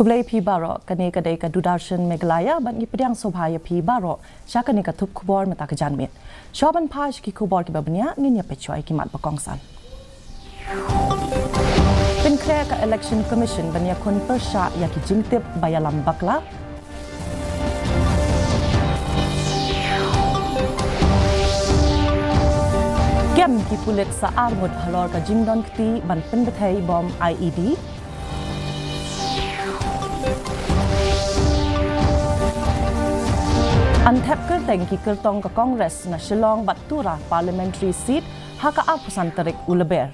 Kublai pi baro kani kadai ka Dudarshan Meghalaya ban gi pediang sobhaya pi baro syakani ka thup khubor mata ka janmit shoban phaj ki khubor ki babnya nginya pechoi ki mat bakongsan Pin clear ka election commission banya kon persha ya ki jingtip bayalam bakla Gem ki pulit sa armut halor ka jingdon kti ban penbetai bom IED Antep kerteng ki kertong ke Kongres na Shillong Batura parliamentary seat haka apusan terik uleber.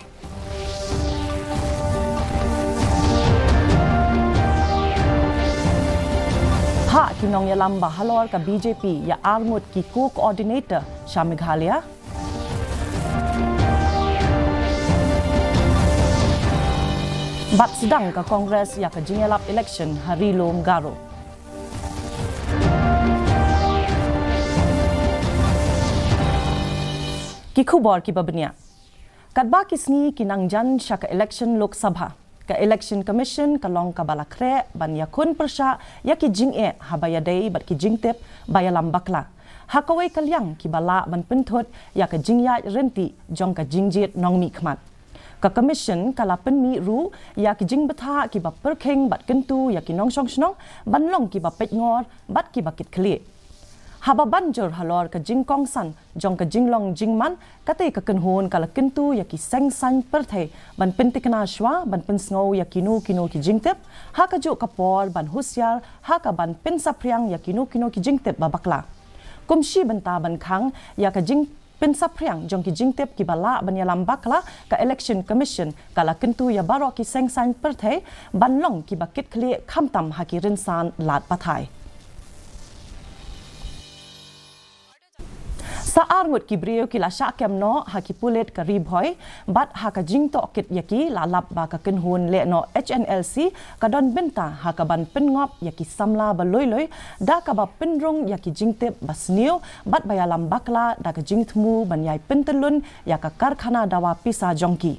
Ha kinong yalam bahalor ka BJP ya armut ki co-coordinator Sha Meghalaya. Bat sedang ke Kongres ya ka jingelap election hari lom garo. Ki khubor ki babnya kadba kisni kinangjan syaka election lok sabha ka election commission kalong ka balakre ban yakun persha yaki jinge habaya dei bat ki jingtep bayalam bakla hakawai kalyang ki bala ban penthot yaka jingya renti jong ka jingjit nongmi khmat ka commission kala penmi ru yaki jing betha ki ba perkheng bat kentu yaki nong song snong ban long ki ba pet ngor bat ki bakit kli haba banjur halor ka jingkong san jong ka jinglong jingman kate ka kenhon kala kentu yaki seng san perthai ban pentikna shwa ban pensngau yakinu kino ki jingtep ha ka jo kapor ban husyar ha ka ban pensapriang yakinu kino ki jingtep babakla kumshi banta ban khang ya ka jing pensapriang jong ki jingtep ki bala ban yalam bakla ka election commission kala kentu ya baro ki seng san perthai ban long ki bakit khle khamtam ha ki rinsan lat pathai Sa arngut ki brio ki la syakem no ha ki pulit ka ribhoy bat ha ka jingto kit yaki la lap ba ka kenhun le no HNLC ka don benta ha ka ban pengop yaki samla ba loy da ka ba penrong yaki jingtep basniu bat bayalam bakla da ka jingtmu ban yai pentelun ya ka karkhana dawa pisa jongki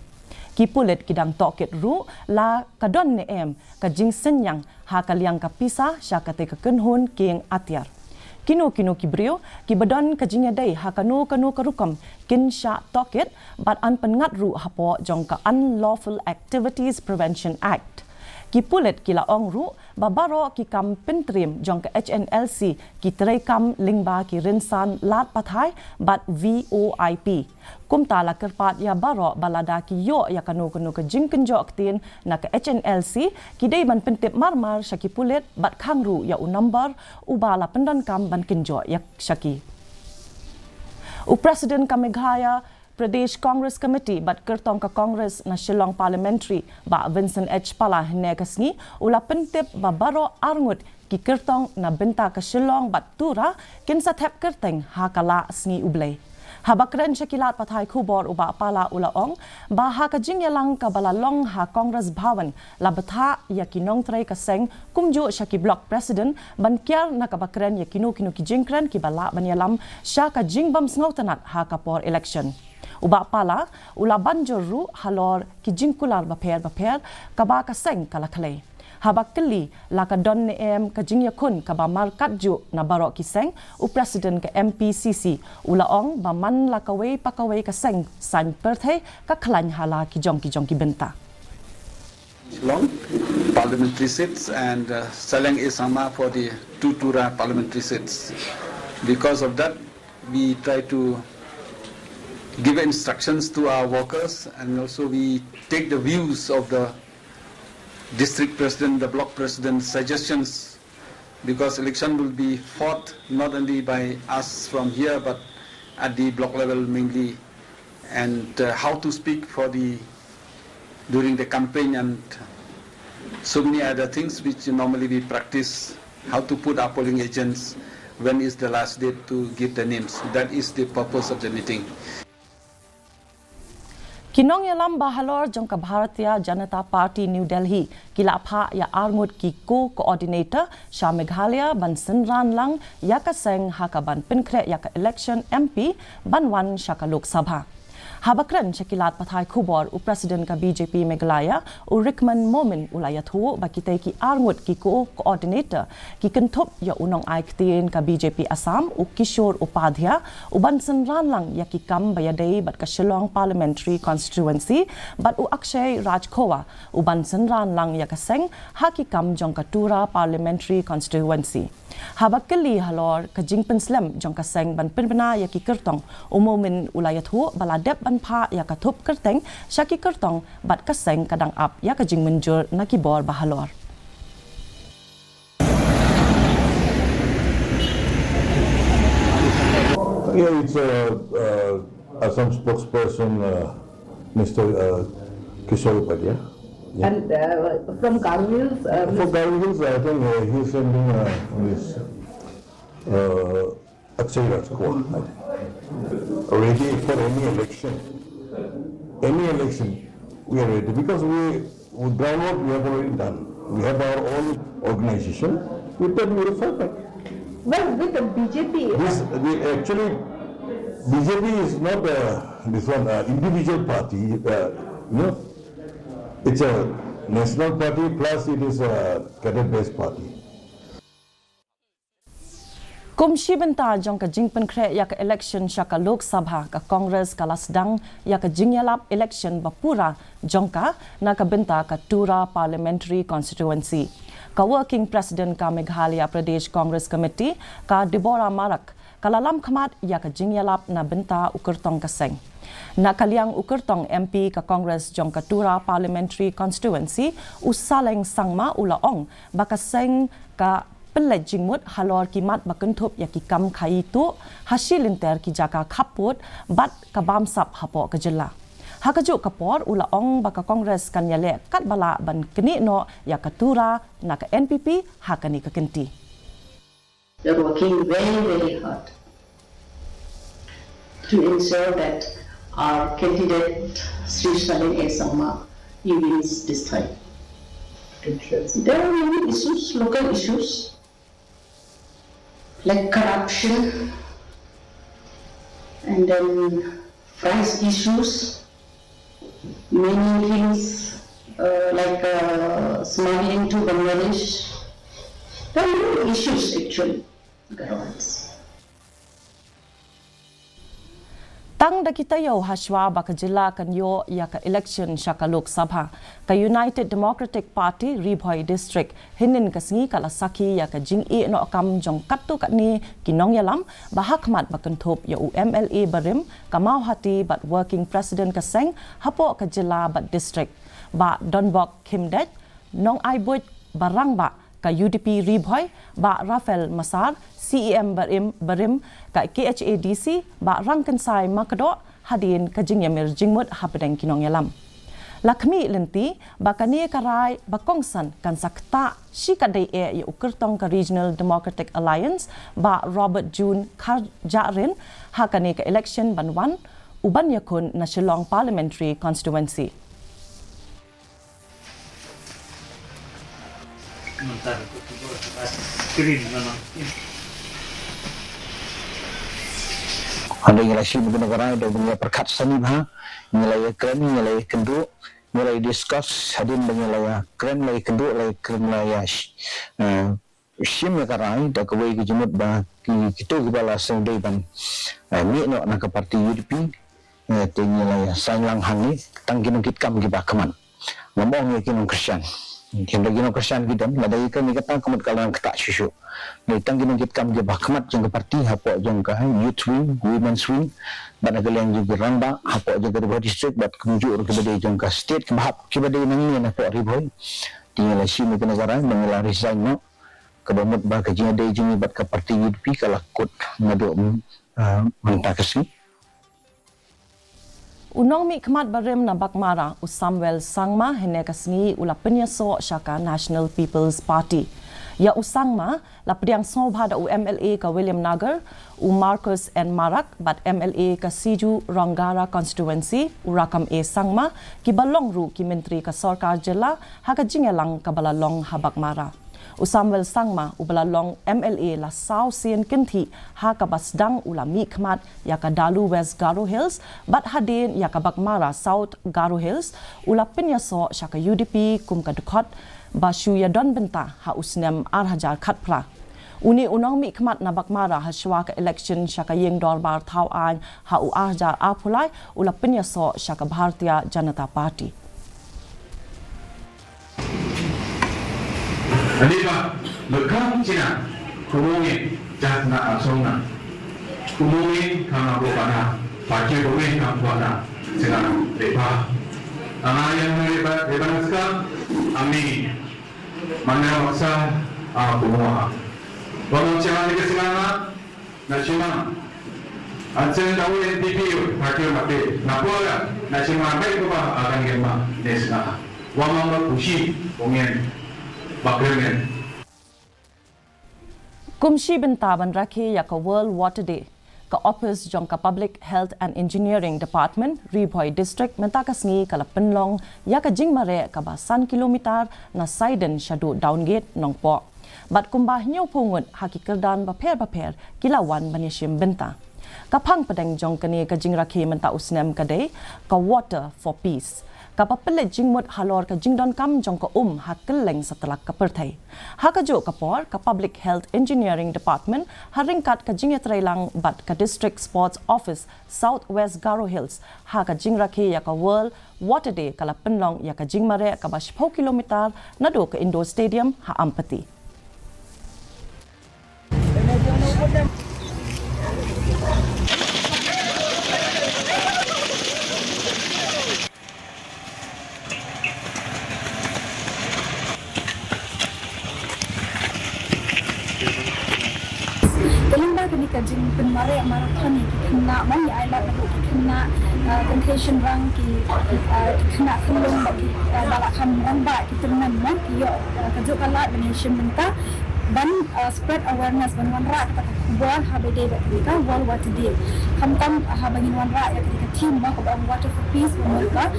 ki pulit kidang tokit ru la ka don ne em ka jing senyang ha ka liang ka pisa syakate ka kenhun king atiar Kino ki brio ki badon ka jingya dai ha kanu karukam kin sha tokit but an pengat ru hapo jong ka Unlawful Activities Prevention Act ki pulet ki la ong ru babaro ki kam pentrim jong ka HNLC ki trekam lingba ki rinsan lat pathai but VOIP kumta la kerpat ya baro balada ki yo ya kanu ka jingkenjo aktin na ka HNLC ki dei ban pentip marmar syaki pulet bat khangru ya u number ubala pendan kam ban kenjo ya syaki u president ka Meghalaya Pradesh Congress Committee bat kertong ka Congress na Shillong Parliamentary ba Vincent H. Pala hene kasngi ula pentip ba baro arngut ki kertong na benta ka Shillong Batura kinsa thep kerteng hakala sngi ublay habakren syakilat pathai khubor uba pala ula ong ba ha ka jingyalang ka balalong ha Congress Bhavan la betha yakinong trai ka seng kumju syaki block president ban kyar na ka bakren yakinu ki jingkren ki bala banyalam syaka jingbam snautanat ha ka por election Uba pala, ula banjur ru halor ki jingkular baper kaba ka seng kala kale. Habak keli la ka don ne em ka jingya kun ka ba markat ju na barok ki seng u president ka MPCC ula ong ba man la ka wei pakawei ka seng san perthai ka klan hala ki jong ki benta. Long parliamentary seats and Saleng Isama for the two Tura parliamentary seats. Because of that, we try to give instructions to our workers and also we take the views of the district president, the block president suggestions because election will be fought not only by us from here but at the block level mainly and how to speak for during the campaign and so many other things which normally we practice, how to put our polling agents, when is the last date to give the names. That is the purpose of the meeting. Kinong yalam bahalor jong ka Bharatiya Janata Party New Delhi kila pha ya armut ki co-coordinator Sha Meghalaya ban senran lang ya ka seng ha ka ban pinkre ya ka election MP ban wan syaka Lok Sabha Habakran syakilat pathai kubor u Presiden ka BJP Meghalaya u Rickman Momin ulayathu bakitai ki arngut ki coordinator ki kentup ya unong ai ktin ka BJP Assam u Kishore Upadhyaya u bansan ranlang ya ki kam bayadei bat ka Shillong Parliamentary Constituency bat u Akshay Rajkhowa u bansan ranlang ya ka seng ha ki kam jong ka Tura Parliamentary Constituency. Habakali halor ka jingpen slam jong ka seng ban pinbana ya ki kertong u Momin ulayathu baladep ban pha ya ka thup kerteng syaki kertong bat ka seng kadang ap ya ka jing menjur na ki bor bahalor. Yeah, it's Assam spokesperson, Mr. Kishore Upadhyaya. Yeah. And from Garville's, For Garville's, I think he's sending this Akshay Rajkhowa, I think. Ready for any election. Any election, we are ready because with groundwork we have already done. We have our own organization. With that we will fight. well, with the BJP, Actually, BJP is not this one individual party. It's a national party plus it is a cadet-based party. Kumshi benta jong ka jingpen kre ya ka election syaka Lok Sabha ka Congress ka lasdang ya ka jingyalap election bapura jongka na ka benta ka Tura Parliamentary Constituency. Ka Working President ka Meghalaya Pradesh Congress Committee ka Deborah Marak kalalam khamat ya ka jingyalap na benta ukertong kaseng. Na kaliang ukertong MP ka Congress jong ka Tura Parliamentary Constituency usaleng sangma ulaong bakaseng ka pelaj jingmut halor kimat bakentup ya ki kam khai tu hasilinter ki jaka khaput bat ka bamsap hapo ka jela hakaju kapor ulaong baka Congress kan yale kat bala ban keni no ya ka Tura na ka NPP hakani ka kenti. They're working very, very hard to ensure that our candidate Sri Shalin A. Sangma wins this time. There are many issues, local issues, like corruption, and then price issues, many things like smuggling to Bangladesh. There are many issues actually, governments. Tang da kita yo haswa baka jila kan yo ya ka election syaka Lok Sabha ka United Democratic Party Ribhoi District hinin ka singi kala saki ya ka jingi no kam jong katu kat ni kinong yalam bahakmat bakentup ya UMLA barim ka mauhati bat working president ka seng hapo ka jila bat district ba Donbok Kimdet nong ai buit barang ba ka UDP Ribhoi ba Rafael Masar CEM barim ka KHADC ba rangkensai makado hadin ka jingyamir jingmut hapedeng kinong yalam. Lakmi lenti ba kani karai ba kongsan kan sakta shikadai ya ukertong ka Regional Democratic Alliance ba Robert June Karjarin hakani ka election banwan uban yakun na Shillong Parliamentary Constituency. Ada yang rasa negara ada punya perkat seni bah, nilai keren, nilai kenduk, nilai diskus, hadin nilai keren, nilai kenduk, nilai keren, nilai sim negara dah kawai kejemut bah kita kepala sendiri ban, ni nak ke parti UDP, nilai sayang hangi, tangkin kita kam kita kaman, ngomong ni kita Kristian. Kita gino Kristian kita, nadai kami kata kamat kalau ketak susu. Nitang gino kita kami bahkamat jangka parti hapo jangka youth wing, women's wing, bana kalian juga ramba hapo jangka ribuan district, bat kunjur kepada jangka state kebahap kepada nangi na hapo ribuan. Tinggal si mereka negara mengelar resign no, kebamut bah kajian ada jini bat ke parti UDP kalau kut ngadu mentah Khasi. Unong mi khamat barim na bakmara u Samuel Sangma hene kasngi ula penyaso syaka National People's Party. Ya u Sangma la pediang sobha da u MLA ka William Nagar u Marcus N Marak bat MLA ka Siju Rangara Constituency u Rakam A Sangma ki balong ru ki menteri ka Sarkar Jela ha ka jingelang ka balalong ha bakmara. Usamwel sangma ubalalong MLA la Sao Sien Kinti ha kabasdang ulami khmat yaka dalu West Garo Hills bat hadin yaka bakmara South Garo Hills ulapin yaso shaka UDP kum kadukot bashu ya don benta ha usnem arhajar khatpra uni unong mi khmat na bakmara ha shwa ka election shaka yeng dorbar thau an ha u arhajar apulai ulapin yaso shaka Bharatiya Janata Party. Aliba lekang Cina kumungin jatna asona kumungin kama bopana pakai kumungin kama bopana sekarang lepa yang lepa naskah ami mana waksa kumua kalau Cina ni kesenangan nasional Ansen tahu NTP pakai mati napola nasional baik tu akan gemba nasional wamang pushi kumungin Bakremen. Kumshi bentaban rakhe yaka World Water Day ka office jong ka Public Health and Engineering Department Ribhoi District mentakasngi kala penlong yaka jingmare ka basan kilometer na Saiden shadu downgate nongpo. Bat kumbah nyaw pungut haki kerdan baper kilawan banishim benta. Kapang padang jong kani ka jing rakhe menta usnem kadai ka Water for Peace. Kapapelet jingmut halor ka jingdon kam jong ka hakeleng setelah kepertai. Hakajo kapor ka Public Health Engineering Department haringkat ka jingetrailang bat ka District Sports Office South West Garo Hills haka jingrakhi ya ka World Water Day kala penlong ya ka jingmare ka 10 kilometer nado ka Indoor Stadium ha ampati. Kajing penmare marathon kena mai ailat kena temptation rang ki kena kelung bagi balakan rang ba kita menang yo kajuk kalat nation menta dan spread awareness ban wanra kata buah habede kita World Water Day kam habangin wanra ya ketika team ba ko Water for Peace mereka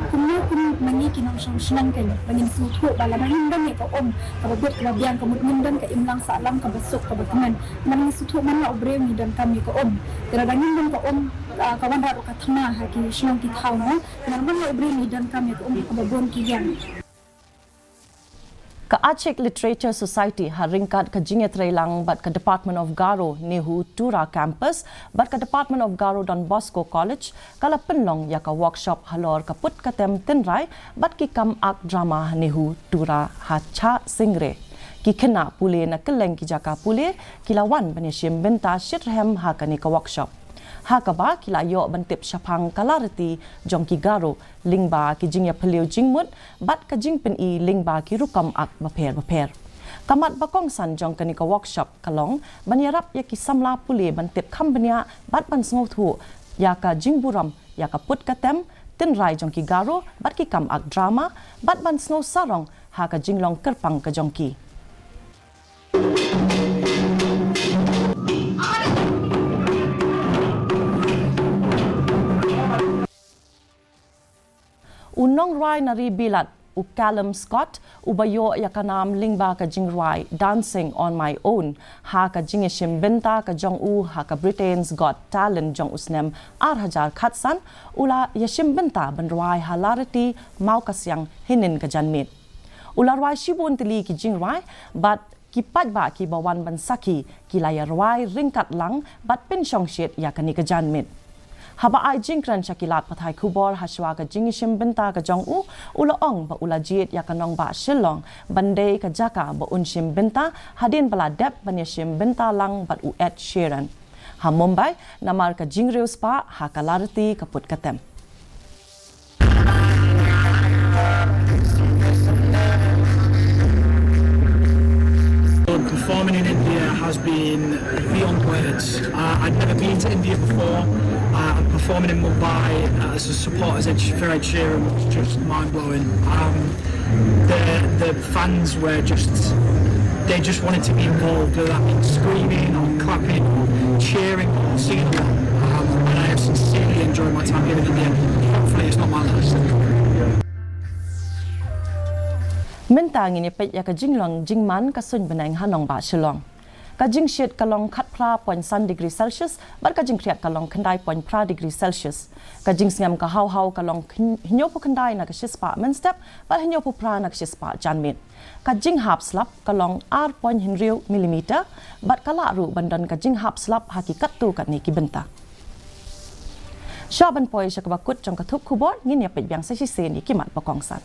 kumnya mengi kinang senang kan bangin sutu bala mahindan ni ko kabut kebabian kemudian ke imlang salam ke besok ke berteman mengi sutu mana obrem ni dan kami ko geradangin dan ko kawan ra ka thama ha ki senang ki thau no nan obrem ni dan kami ko ke babon ki yang Ka Aceh Literature Society haringkat ka jingetrailang bat ka Department of Garo Nehu Tura Campus bat ka Department of Garo Don Bosco College kala penlong ya ka workshop halor ka put katem tinrai bat ki kam ak drama Nehu Tura Hacha Singre ki kena pule na keleng ki jaka pule kilawan banishim benta shithem ha ka ni ka workshop hakaba kila yo bantip syapang kalarati jong ki Garo lingba ki jingya peliu jingmut bat ka jingpen i lingba ki rukam ak baper kamat bakong san jong kani ka workshop kalong banyarap ya ki samla pule bantip kambanya bat ban sngotu ya ka jingburam ya ka put katem tinrai jong ki Garo bat ki kam ak drama bat ban snow sarong ha ka jinglong kerpang ka jong ki Unong rai nari bilat Callum Scott ubayo yakanam lingba ka jingrai Dancing on My Own ha ka jingeshim benta ka jong ha ka Britain's Got Talent jong usnem arhajar khatsan ula yashim benta benrai halarity mau kasyang hinin ka janmit ula rai shibun tili ki jingrai bat kipat ba ki bawan bansaki kilaya rai ringkat lang bat penshong shit yakani ka janmit Haba ai jingkran shakilat pathai kubor haswa ka jingishim benta ka jong ula ong ba ula jiet ya kanong ba shillong bandai ka jaka ba unshim benta hadin bala dep banishim benta lang bat u Ed Sheeran ha Mumbai namar ka jingreus pa ha kalarti kaput katem Performing in India has been beyond words. I'd never been to India before. Performing in Mumbai as a support for Ed Sheeran was just mind-blowing. The fans were they just wanted to be involved, whether that means screaming or clapping or cheering or singing along. And I have sincerely enjoyed my time here in India. Hopefully it's not my last. Mentang ini pet ya ka jinglong jingman ka sun benang hanong ba shalong. Ka jing shit ka long khat pra 0.1 degree Celsius bar ka jing kriat ka long khandai 0.3 degree Celsius. Ka jing sngam ka hau ka long hinyopu khandai na ka shispa men step bar hinyopu pra na ka shispa janmit. Ka jing hap slap ka long r.0 millimeter bar ka la ru bandan ka jing hap slap hakikat tu kat ni ki benta. Shaban poi sya ka bakut trong ka thup khubor ngin ya pet biang sa si ni ki mat pa kong san.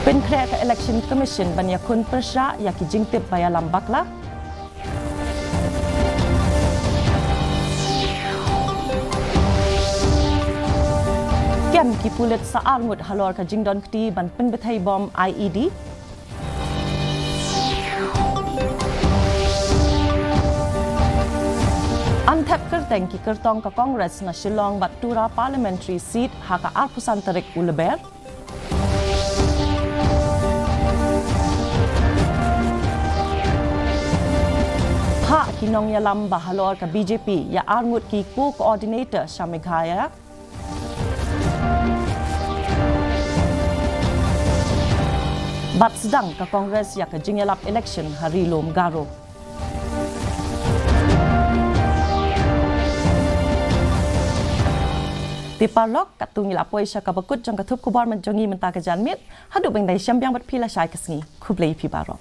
เป็นแคร์กับ Election Commission บรรยาคุณประชาอยากจิงติบใบลำบักละแกมกิปุเลตสะอาดงดฮัลโหลกับจิงดอนคดีบันเป็นเบทัยบอม IED อันแทบกระแต่งกิกระตองกับคองเกรสนาชิลองบัตตูรา Parliamentary Seat หากอาร์พุสันตริกอุลเบร์ha kinong yalam bahalor ka BJP ya arngut ki co-coordinator sa Meghalaya bat sedang ka Kongres ya ka jingyalap election hari lom garo ti parlok katung ilapoi sa kabakut jang katup kubar menjongi menta ka janmit hadu beng dai syambyang bat pila syai kesngi kublei pi barok